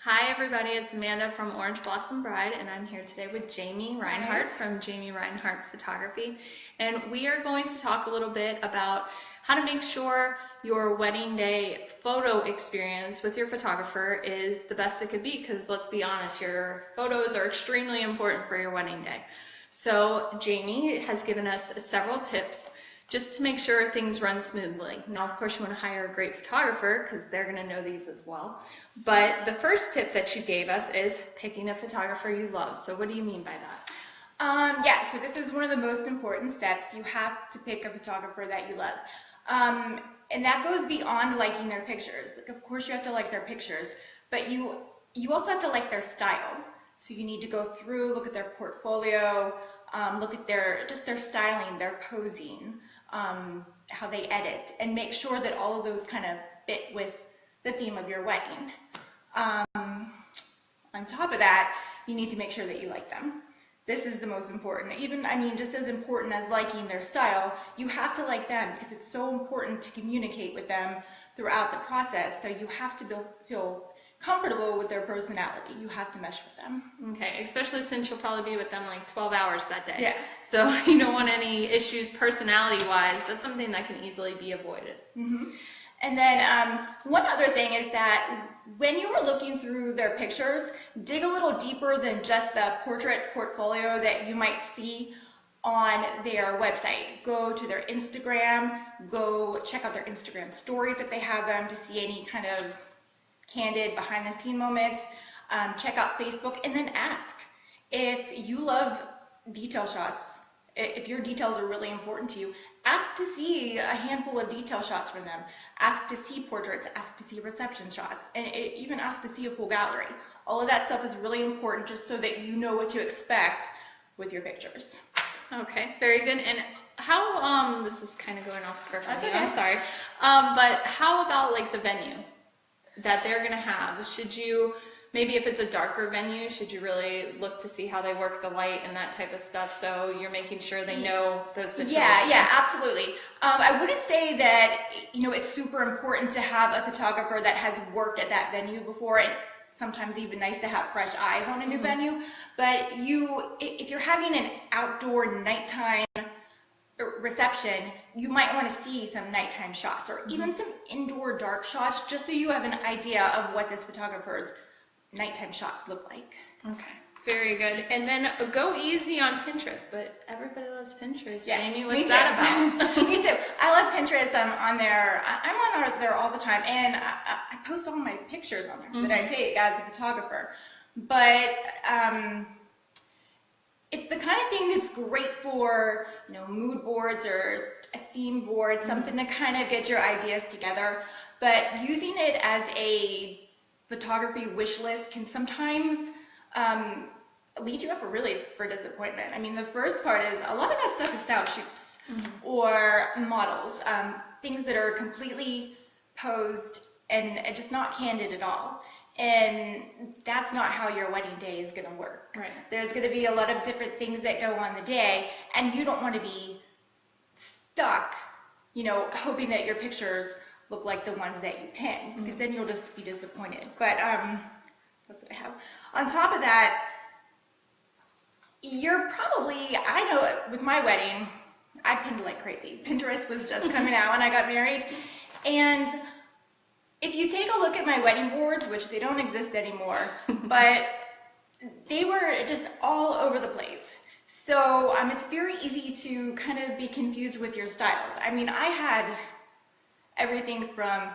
Hi everybody, it's Amanda from Orange Blossom Bride, and I'm here today with Jamie Reinhardt from Jamie Reinhardt Photography. And we are going to talk a little bit about how to make sure your wedding day photo experience with your photographer is the best it could be, because let's be honest, your photos are extremely important for your wedding day. So Jamie has given us several tips just to make sure things run smoothly. Now, of course, you want to hire a great photographer because they're going to know these as well. But the first tip that you gave us is picking a photographer you love. So what do you mean by that? Yeah, so this is one of the most important steps. You have to pick a photographer that you love. And that goes beyond liking their pictures. Like, of course, you have to like their pictures, but you also have to like their style. So you need to go through, look at their portfolio, look at their styling, their posing, how they edit, and make sure that all of those kind of fit with the theme of your wedding. On top of that, you need to make sure that you like them. This is the most important. Even, just as important as liking their style, you have to like them because it's so important to communicate with them throughout the process. So you have to feel comfortable with their personality. You have to mesh with them. Okay, especially since you'll probably be with them like 12 hours that day. Yeah. So you don't want any issues personality-wise. That's something that can easily be avoided. Mm-hmm. And then one other thing is that when you are looking through their pictures, dig a little deeper than just the portrait portfolio that you might see on their website. Go to their Instagram, go check out their Instagram stories if they have them to see any kind of candid behind the scene moments. Check out Facebook and then ask. If you love detail shots, if your details are really important to you, ask to see a handful of detail shots from them. Ask to see portraits, ask to see reception shots, and even ask to see a full gallery. All of that stuff is really important just so that you know what to expect with your pictures. Okay, very good. And how, this is kind of going off script. That's okay. I'm sorry. But how about like the venue that they're going to have? Should you, maybe if it's a darker venue, should you really look to see how they work the light and that type of stuff, so you're making sure they know those situations? Yeah, absolutely. I wouldn't say that, it's super important to have a photographer that has worked at that venue before, and sometimes even nice to have fresh eyes on a new venue, but if you're having an outdoor nighttime reception, you might want to see some nighttime shots or even some indoor dark shots, just so you have an idea of what this photographer's nighttime shots look like. Okay, very good. And then go easy on Pinterest, but everybody loves Pinterest. Yeah, Jamie, what's that about? Me too. I love Pinterest. I'm on there all the time, and I post all my pictures on there that I take as a photographer. But it's the kind of thing that's great for mood boards or a theme board, something to kind of get your ideas together. But using it as a photography wish list can sometimes lead you up for disappointment. The first part is a lot of that stuff is style shoots or models, things that are completely posed and just not candid at all. And that's not how your wedding day is going to work. Right. There's going to be a lot of different things that go on the day, and you don't want to be stuck, hoping that your pictures look like the ones that you pin, because then you'll just be disappointed. But what did I have? On top of that, you're probably, I know with my wedding, I pinned like crazy. Pinterest was just coming out when I got married, and if you take a look at my wedding boards, which they don't exist anymore, but they were just all over the place. So it's very easy to kind of be confused with your styles. I had everything from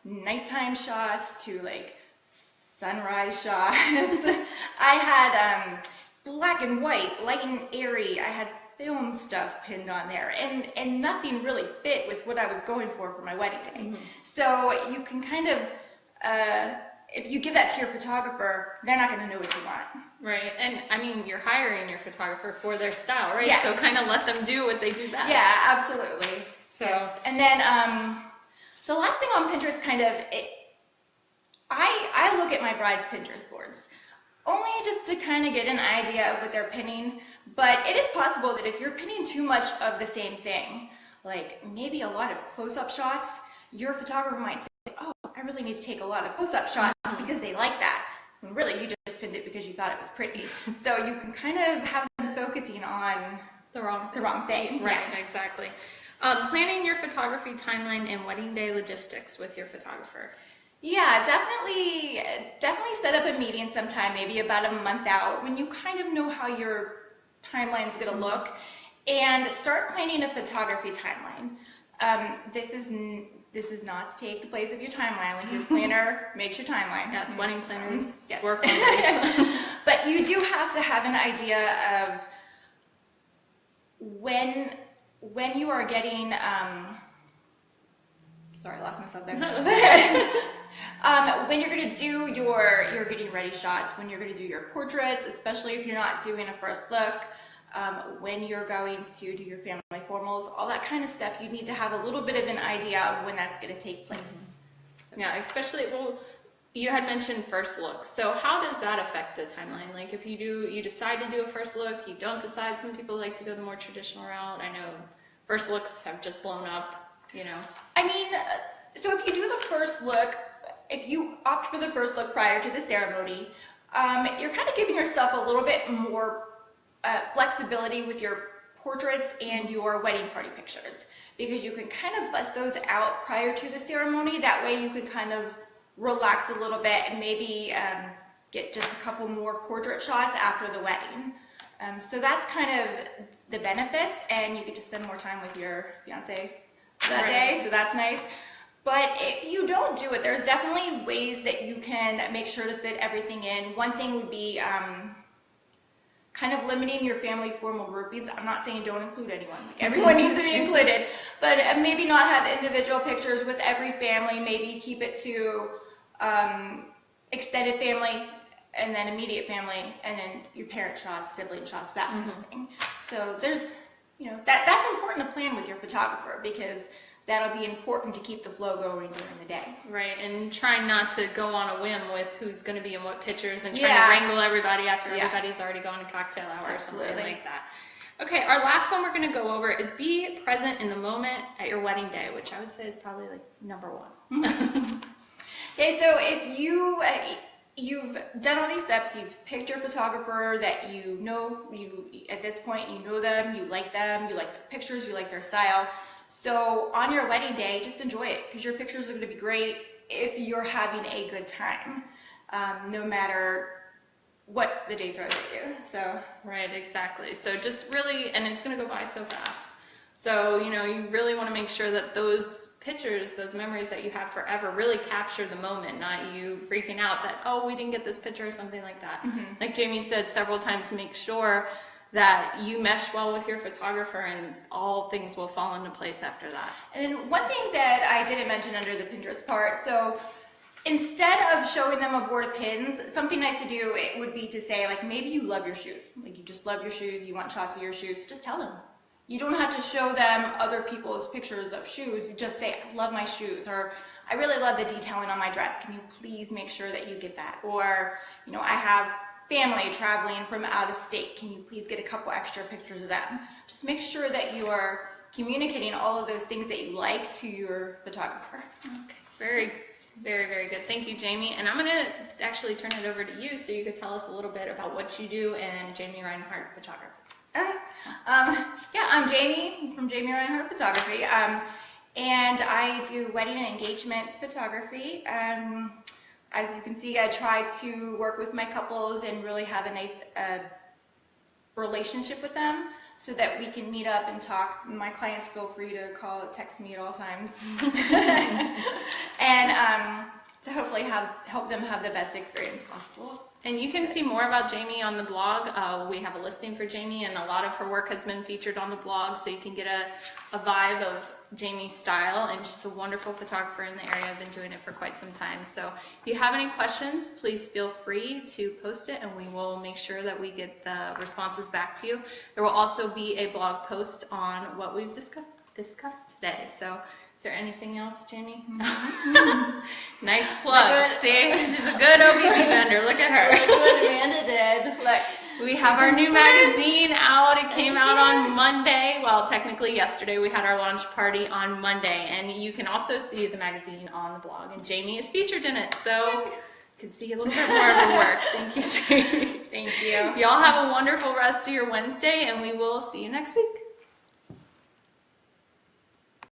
nighttime shots to like sunrise shots. I had black and white, light and airy. I had film stuff pinned on there, and nothing really fit with what I was going for my wedding day. So you can kind of, if you give that to your photographer, they're not going to know what you want. Right, and you're hiring your photographer for their style, right? Yes. So kind of let them do what they do best. Yeah, absolutely. So, yes. And then the last thing on Pinterest, I look at my bride's Pinterest boards, only just to kind of get an idea of what they're pinning. But it is possible that if you're pinning too much of the same thing, like maybe a lot of close-up shots, your photographer might say, oh, I really need to take a lot of close-up shots because they like that. really you just pinned it because you thought it was pretty. So you can kind of have them focusing on the wrong thing. Right, Yeah. exactly. Planning your photography timeline and wedding day logistics with your photographer. Yeah, definitely set up a meeting sometime, maybe about a month out, when you kind of know how your timeline's going to look, and start planning a photography timeline. This is not to take the place of your timeline. When your planner makes your timeline. Yes, wedding planners yes. work wonders. But you do have to have an idea of when you are getting, sorry, I lost myself there. When you're going to do your getting ready shots, when you're going to do your portraits, especially if you're not doing a first look, when you're going to do your family formals, all that kind of stuff, you need to have a little bit of an idea of when that's going to take place. Yeah, especially, well, you had mentioned first looks. So how does that affect the timeline? Like if you decide to do a first look, you don't decide, some people like to go the more traditional route. I know first looks have just blown up, you know. I mean, so if you do the first look, if you opt for the first look prior to the ceremony, you're kind of giving yourself a little bit more flexibility with your portraits and your wedding party pictures, because you can kind of bust those out prior to the ceremony. That way you can kind of relax a little bit and maybe get just a couple more portrait shots after the wedding. So that's kind of the benefits, and you get to spend more time with your fiance that day, so that's nice. But if you don't do it, there's definitely ways that you can make sure to fit everything in. One thing would be kind of limiting your family formal groupings. I'm not saying don't include anyone. Like, everyone needs to be included, but maybe not have individual pictures with every family. Maybe keep it to extended family, and then immediate family, and then your parent shots, sibling shots, that kind of thing. So there's, that's important to plan with your photographer, because that'll be important to keep the flow going during the day. Right, and trying not to go on a whim with who's going to be in what pictures and trying to wrangle everybody after everybody's already gone to cocktail hour or something like that. Okay, our last one we're going to go over is be present in the moment at your wedding day, which I would say is probably like number one. Okay, so if you've done all these steps, you've picked your photographer that you at this point, you know them, you like the pictures, you like their style. So on your wedding day, just enjoy it, because your pictures are going to be great if you're having a good time, no matter what the day throws at you. So right, exactly. So just really, and it's going to go by so fast. So, you really want to make sure that those pictures, those memories that you have forever, really capture the moment, not you freaking out that, oh, we didn't get this picture or something like that. Like Jamie said several times, make sure that you mesh well with your photographer, and all things will fall into place after that. And then one thing that I didn't mention under the Pinterest part, so instead of showing them a board of pins, something nice to do, it would be to say, like, maybe you love your shoes. Like, you just love your shoes, you want shots of your shoes, just tell them. You don't have to show them other people's pictures of shoes. You just say, I love my shoes, or I really love the detailing on my dress. Can you please make sure that you get that? Or, I have family traveling from out of state. Can you please get a couple extra pictures of them? Just make sure that you are communicating all of those things that you like to your photographer. Okay, very, very, very good. Thank you, Jamie. And I'm going to actually turn it over to you so you could tell us a little bit about what you do in Jamie Reinhardt Photography. Yeah, I'm Jamie from Jamie Reinhardt Photography, and I do wedding and engagement photography. As you can see, I try to work with my couples and really have a nice relationship with them, so that we can meet up and talk. My clients feel free to call or text me at all times, and to hopefully help them have the best experience possible. And you can see more about Jamie on the blog. We have a listing for Jamie, and a lot of her work has been featured on the blog, so you can get a vibe of Jamie's style, and she's a wonderful photographer in the area. I've been doing it for quite some time. So if you have any questions, please feel free to post it, and we will make sure that we get the responses back to you. There will also be a blog post on what we've discussed today. So is there anything else, Jamie? Nice plug. See, she's a good OBB vendor. Look at her. Look what Amanda did. Look. We have our new magazine out. It came out on Monday. Well, technically yesterday. We had our launch party on Monday, and you can also see the magazine on the blog, and Jamie is featured in it. So could see a little bit more of her work. Thank you, Jamie. Thank you. Y'all have a wonderful rest of your Wednesday, and we will see you next week.